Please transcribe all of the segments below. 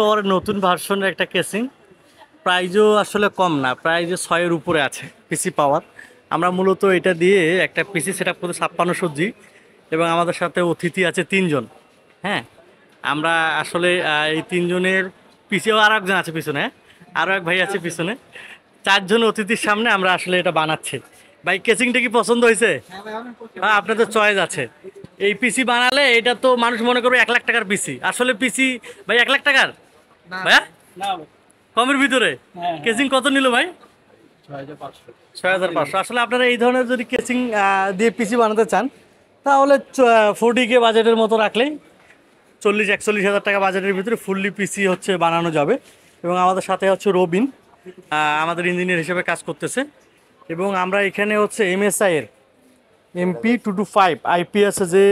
পাওয়ারের নতুন ভার্সনের একটা কেসিং, প্রাইজও আসলে কম না, প্রাইজে 6-এর উপরে আছে পিসি পাওয়ার। আমরা মূলত এটা দিয়ে একটা পিসি সেট আপ করতে 56 জি, এবং আমাদের সাথে অতিথি আছে 3 জন। হ্যাঁ, আমরা আসলে এই 3 জনের পিছিয়েও আরও একজন আছে পিছনে, আরও এক ভাই আছে পিছনে, 4 জন অতিথির সামনে আমরা আসলে এটা বানাচ্ছি। ভাই কেসিংটা কি পছন্দ হয়েছে? হ্যাঁ, আপনাদের চয়েস আছে। এই পিসি বানালে এটা তো মানুষ মনে করবে 1 লাখ টাকার পিসি, আসলে পিসি ভাই 1 লাখ টাকার ভাইয়া কমের ভিতরে। কেসিং কত নিল ভাই? 6,500। আসলে আপনারা এই ধরনের যদি কেসিং দিয়ে পিসি বানাতে চান তাহলে 40K বাজেটের মতো রাখলেই 40-41 হাজার টাকা বাজেটের ভিতরে ফুললি পিসি হচ্ছে বানানো যাবে। এবং আমাদের সাথে হচ্ছে রবিন, আমাদের ইঞ্জিনিয়ার হিসেবে কাজ করতেছে। এবং আমরা এখানে হচ্ছে MSI এর MP225 IPS যে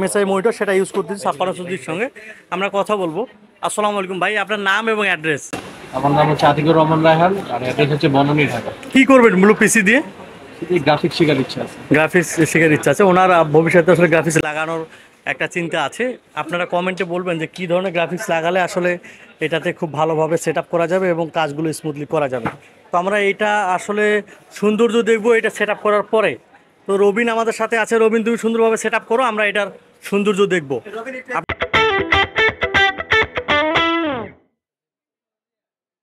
MSI মনিটর সেটা ইউজ করতেছি 56 জির সঙ্গে। আমরা কথা বলবো। আসসালামু আলাইকুম ভাই, আপনার নাম এবং অ্যাড্রেস? আমার নাম হচ্ছে আতিকুর রহমান রায়হান, আর অ্যাড্রেস হচ্ছে বনানী, ঢাকা। কি করবেন মূল পিসি দিয়ে? গ্রাফিক্স শেখার ইচ্ছা আছে। গ্রাফিক্স শেখার ইচ্ছা আছে ওনার, ভবিষ্যতে আসলে গ্রাফিক্স লাগানোর একটা চিন্তা আছে। আপনারা কমেন্টে বলবেন যে কী ধরনের গ্রাফিক্স লাগালে আসলে এটাতে খুব ভালোভাবে সেট আপ করা যাবে এবং কাজগুলো স্মুথলি করা যাবে। তো আমরা এটা আসলে সৌন্দর্য দেখবো এটা সেট আপ করার পরে। তো রবিন আমাদের সাথে আছে। রবিন, তুমি সুন্দরভাবে সেট আপ করো, আমরা এটার সৌন্দর্য দেখবো।